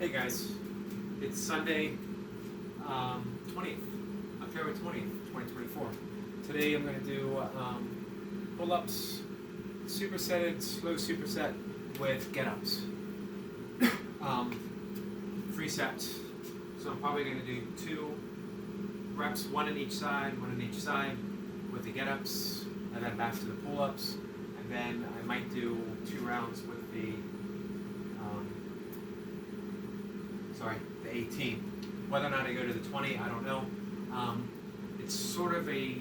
Hey guys, it's Sunday, 20th, October 20th, 2024. Today I'm going to do pull-ups, supersetted, slow superset with get-ups. 3 sets. So I'm probably going to do 2 reps, one on each side, with the get-ups, and then back to the pull-ups. And then I might do 2 rounds with the 18. Whether or not I go to the 20, I don't know. It's sort of a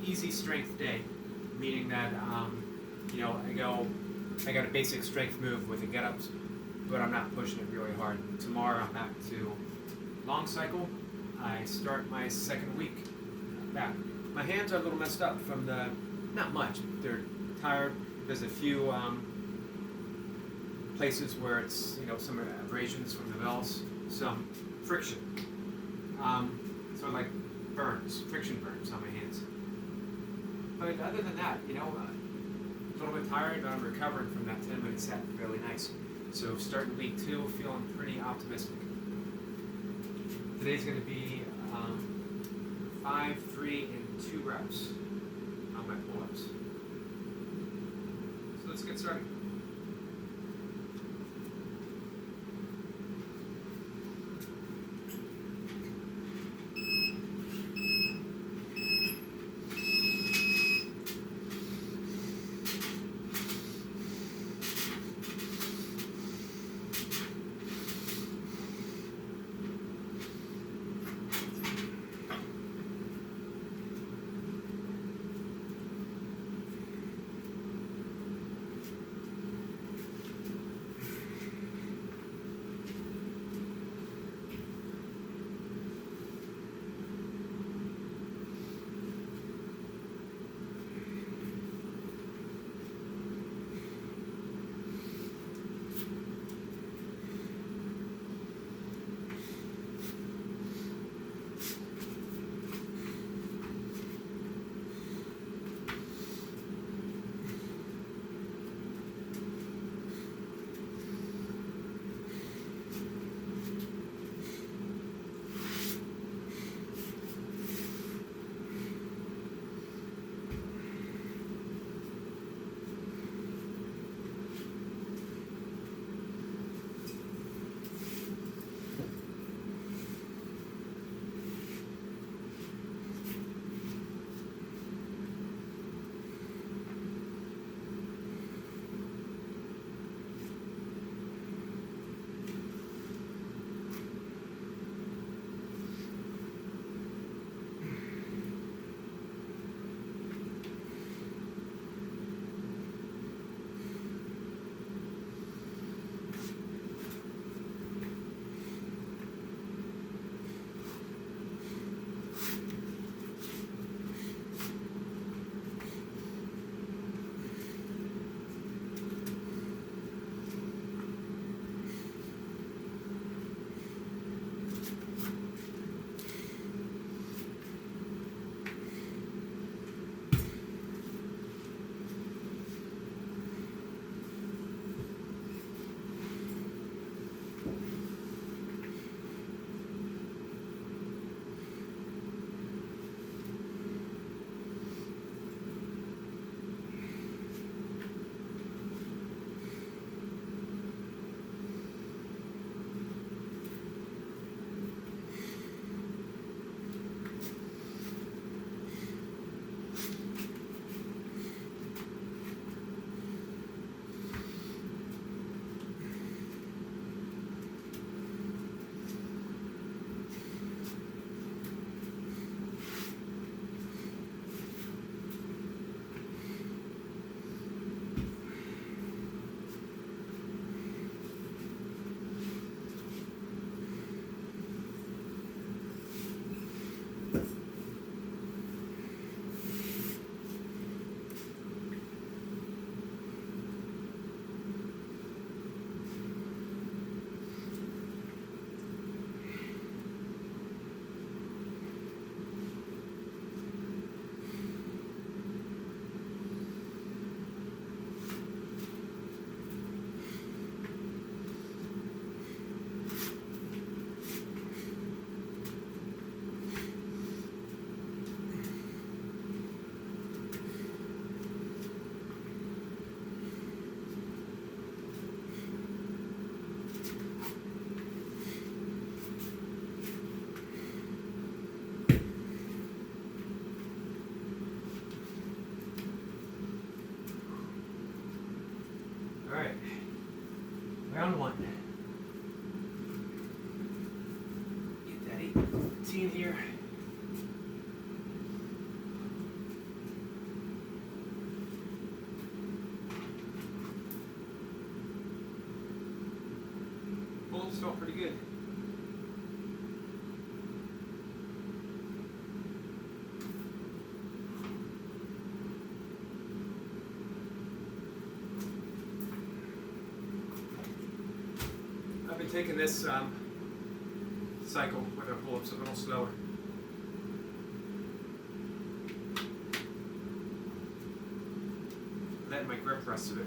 easy strength day, meaning that I got a basic strength move with the get-ups, but I'm not pushing it really hard. Tomorrow I'm back to long cycle. I start my 2nd week back. My hands are a little messed up from not much. They're tired. There's a few places where it's some abrasions from the bells, some friction, so like friction burns on my hands. But other than that, a little bit tired, but I'm recovering from that 10-minute set fairly nice. So starting week 2, feeling pretty optimistic. Today's going to be 5, 3, and 2 reps on my pull-ups. So let's get started. routine here. Pull-ups felt pretty good. I've been taking this cycle with our pull-ups a little slower. Letting my grip rest a bit.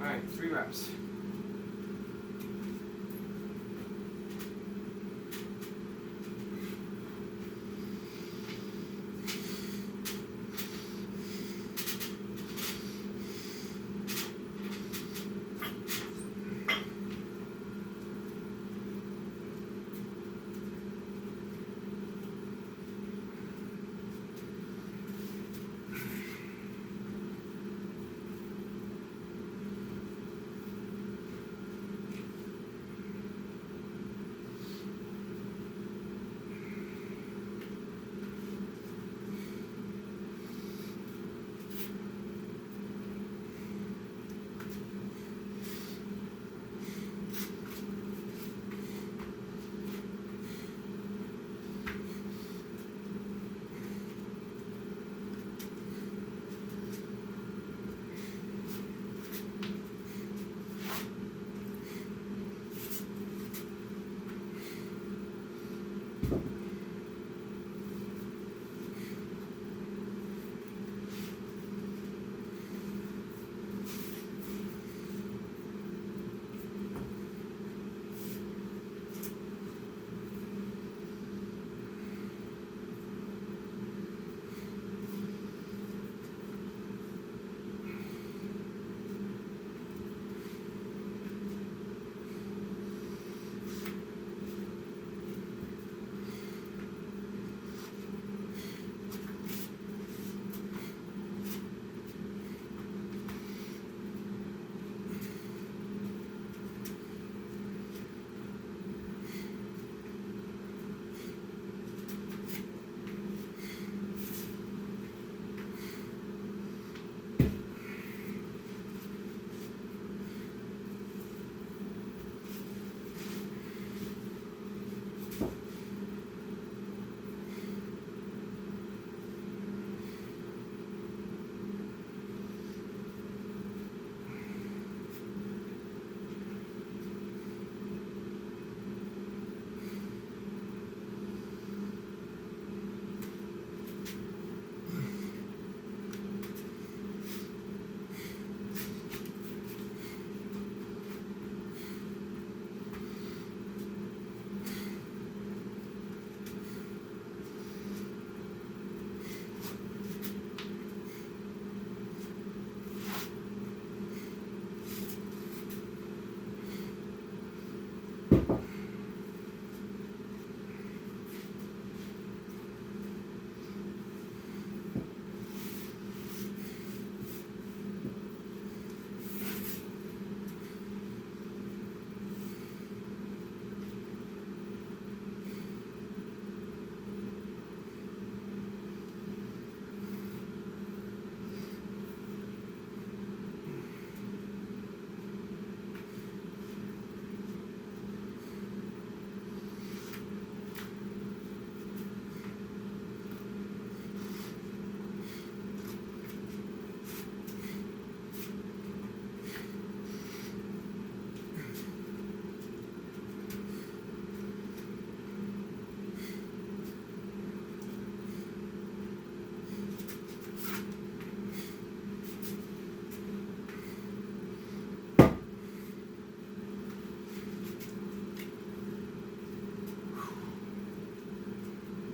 Alright, 3 reps.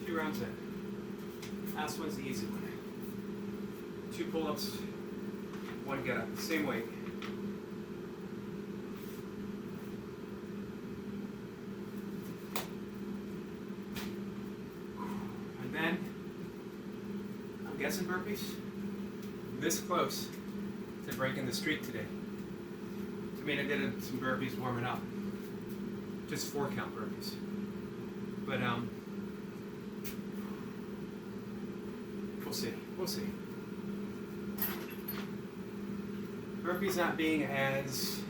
Rounds in. Last one's the easy one. 2 pull-ups, 1 get up, same weight. And then, I'm guessing burpees, this close to breaking the streak today. I mean, I did some burpees warming up. just 4 count burpees. But we'll see. Burpees not being as,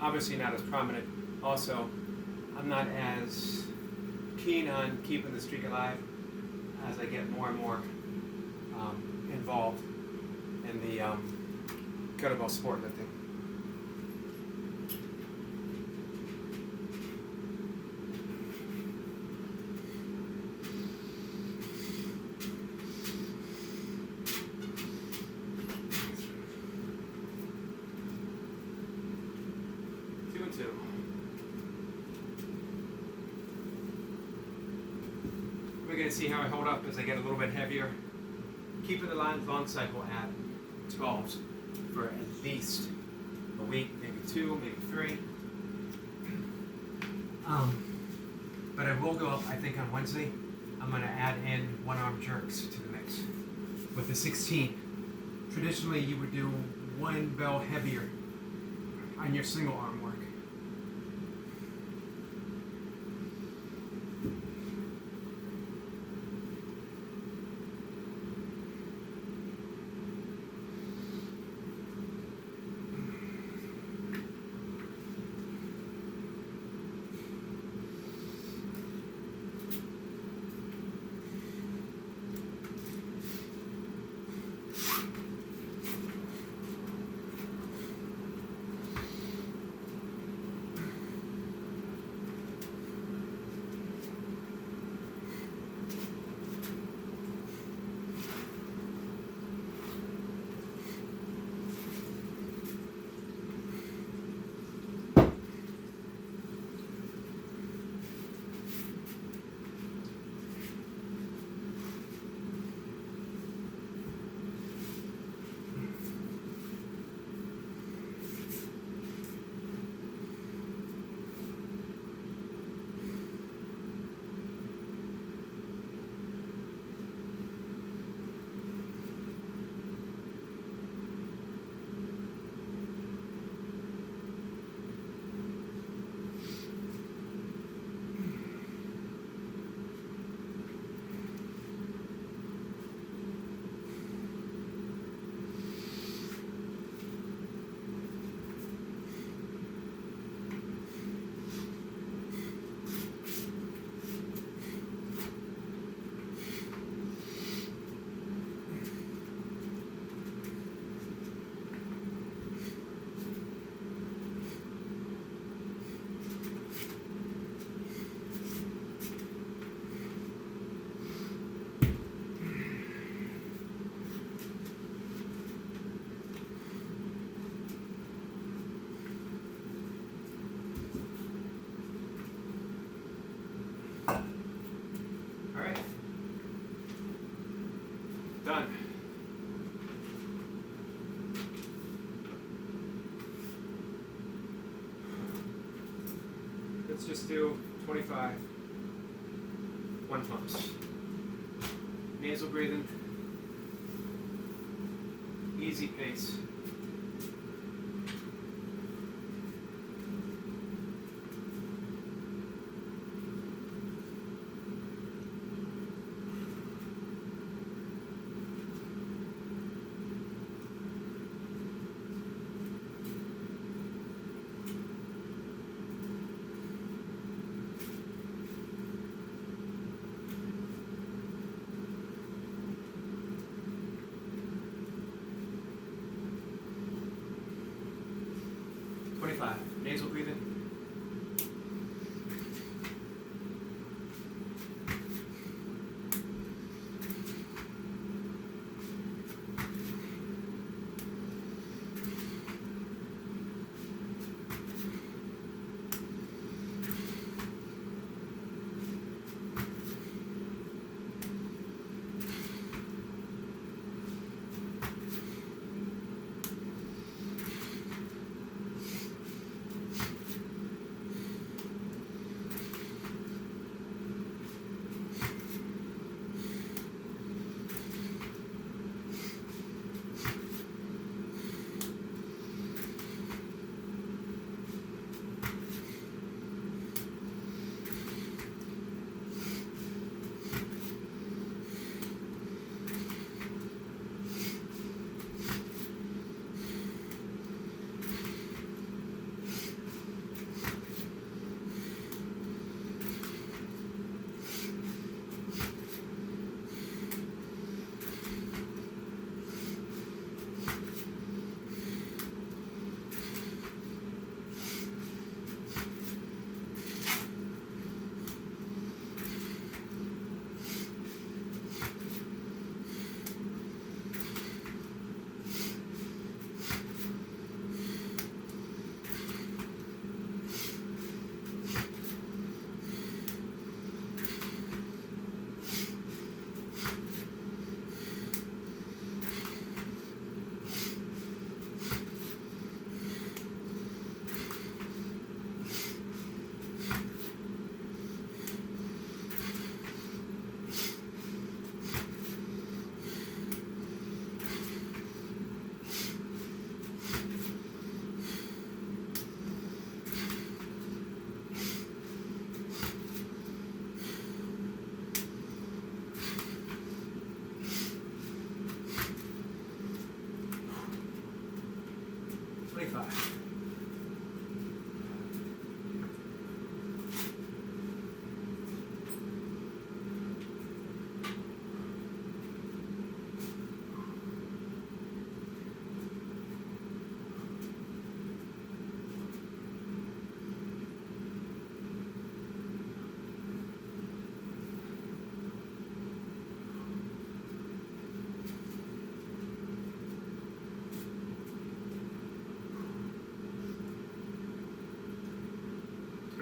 obviously not as prominent. Also, I'm not as keen on keeping the streak alive as I get more and more involved in the kettlebell sport lifting. We're going to see how I hold up as I get a little bit heavier. Keeping the long cycle at 12s for at least a week, maybe 2, maybe 3. But I will go up, I think on Wednesday, I'm going to add in 1-arm jerks to the mix. With the 16, traditionally you would do 1 bell heavier on your single arm work. Done. Let's just do 25 1 pumps. Nasal breathing. Easy pace. Nasal breathing.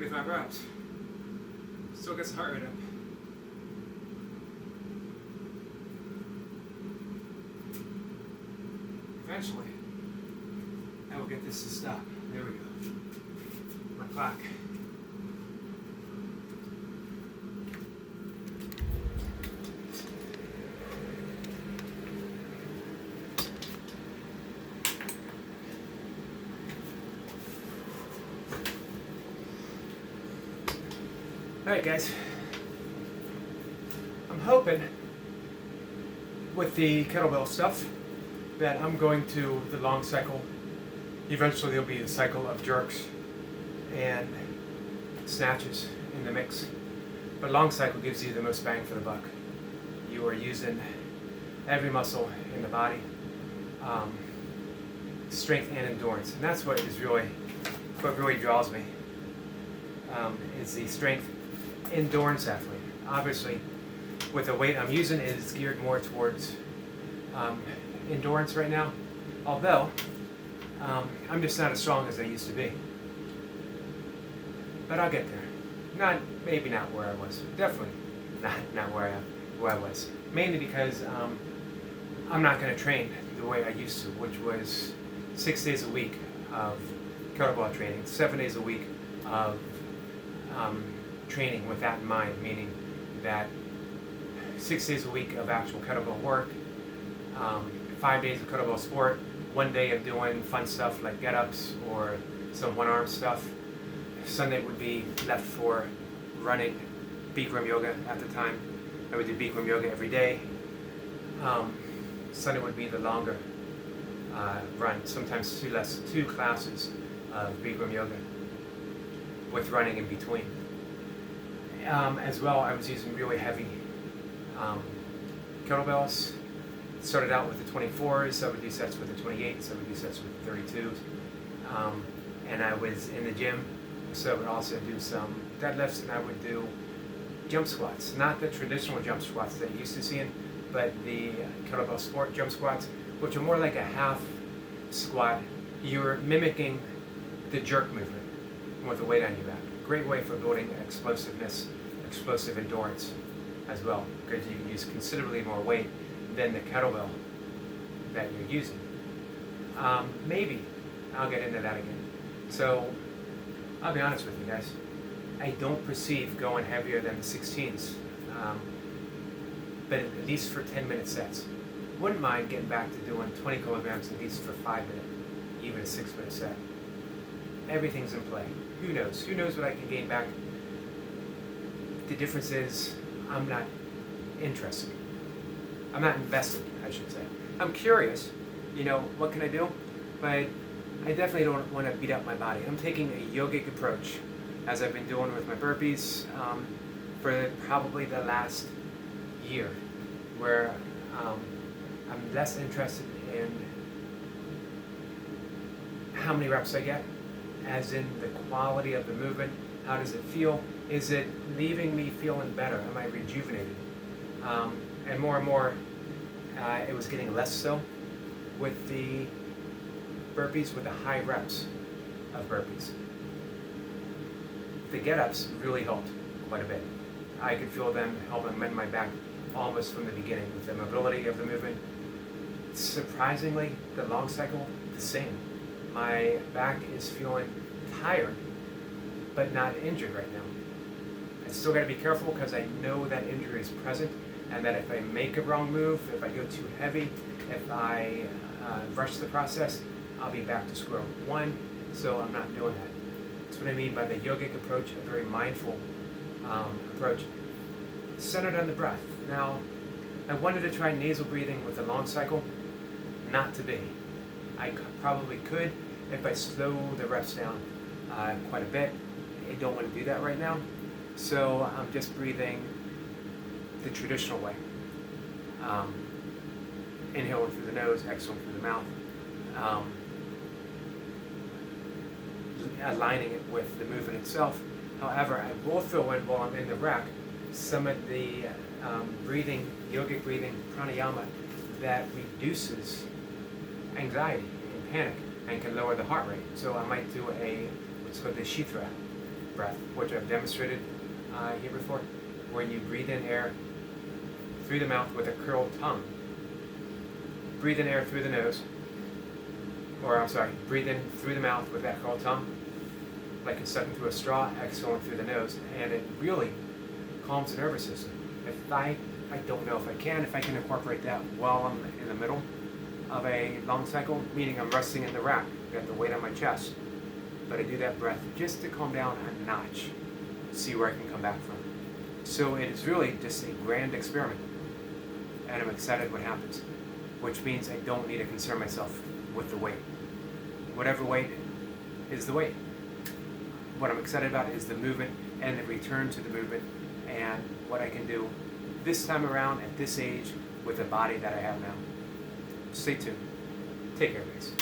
25 reps. Still gets the heart rate up. Eventually, I will get this to stop. There we go. My clock. Alright guys, I'm hoping with the kettlebell stuff that I'm going to the long cycle. Eventually there'll be a cycle of jerks and snatches in the mix. But long cycle gives you the most bang for the buck. You are using every muscle in the body, strength and endurance. And that's what really draws me, is the strength endurance athlete. Obviously, with the weight I'm using, it is geared more towards endurance right now. Although, I'm just not as strong as I used to be. But I'll get there. Maybe not where I was. Definitely not where I was. Mainly because I'm not going to train the way I used to, which was 6 days a week of kettlebell training, 7 days a week of training with that in mind, meaning that 6 days a week of actual kettlebell work, 5 days of kettlebell sport, 1 day of doing fun stuff like get-ups or some one-arm stuff. Sunday would be left for running, Bikram yoga at the time. I would do Bikram yoga every day. Sunday would be the longer run, sometimes two classes of Bikram yoga with running in between. As well, I was using really heavy kettlebells. Started out with the 24s, I would do sets with the 28s, I would do sets with the 32s. And I was in the gym, so I would also do some deadlifts, and I would do jump squats. Not the traditional jump squats that you used to seeing, but the kettlebell sport jump squats, which are more like a half squat. You're mimicking the jerk movement with the weight on your back. Great way for building explosiveness, explosive endurance as well, because you can use considerably more weight than the kettlebell that you're using. Maybe I'll get into that again. So I'll be honest with you guys, I don't perceive going heavier than the 16s, but at least for 10-minute sets. Wouldn't mind getting back to doing 20 kilograms at least for 5 minute, even a 6-minute set. Everything's in play. Who knows? Who knows what I can gain back? The difference is I'm not interested. I'm not invested, I should say. I'm curious, what can I do? But I definitely don't want to beat up my body. I'm taking a yogic approach, as I've been doing with my burpees for probably the last year, where I'm less interested in how many reps I get, as in the quality of the movement. How does it feel? Is it leaving me feeling better? Am I rejuvenated? And more, it was getting less so with the burpees, with the high reps of burpees. The get-ups really helped quite a bit. I could feel them helping mend my back almost from the beginning with the mobility of the movement. Surprisingly, the long cycle, the same. My back is feeling tired, but not injured right now. I still got to be careful because I know that injury is present, and that if I make a wrong move, if I go too heavy, if I rush the process, I'll be back to square one, so I'm not doing that. That's what I mean by the yogic approach, a very mindful approach, centered on the breath. Now, I wanted to try nasal breathing with the long cycle, not to be. I probably could if I slow the reps down quite a bit. I don't want to do that right now, so I'm just breathing the traditional way. Inhaling through the nose, exhaling through the mouth, aligning it with the movement itself. However, I will throw in, while I'm in the rack, some of the breathing, yogic breathing, pranayama, that reduces anxiety and panic and can lower the heart rate. So I might do what's called the shithra breath, which I've demonstrated here before, where you breathe in air through the mouth with a curled tongue. Breathe in air through the nose, breathe in through the mouth with that curled tongue, like you're sucking through a straw, exhaling through the nose, and it really calms the nervous system. If I don't know if I can incorporate that while I'm in the middle of a long cycle, meaning I'm resting in the rack, got the weight on my chest, but I do that breath just to calm down a notch, see where I can come back from. So it is really just a grand experiment, and I'm excited what happens, which means I don't need to concern myself with the weight. Whatever weight is the weight. What I'm excited about is the movement and the return to the movement and what I can do this time around at this age with the body that I have now. Stay tuned. Take care, guys.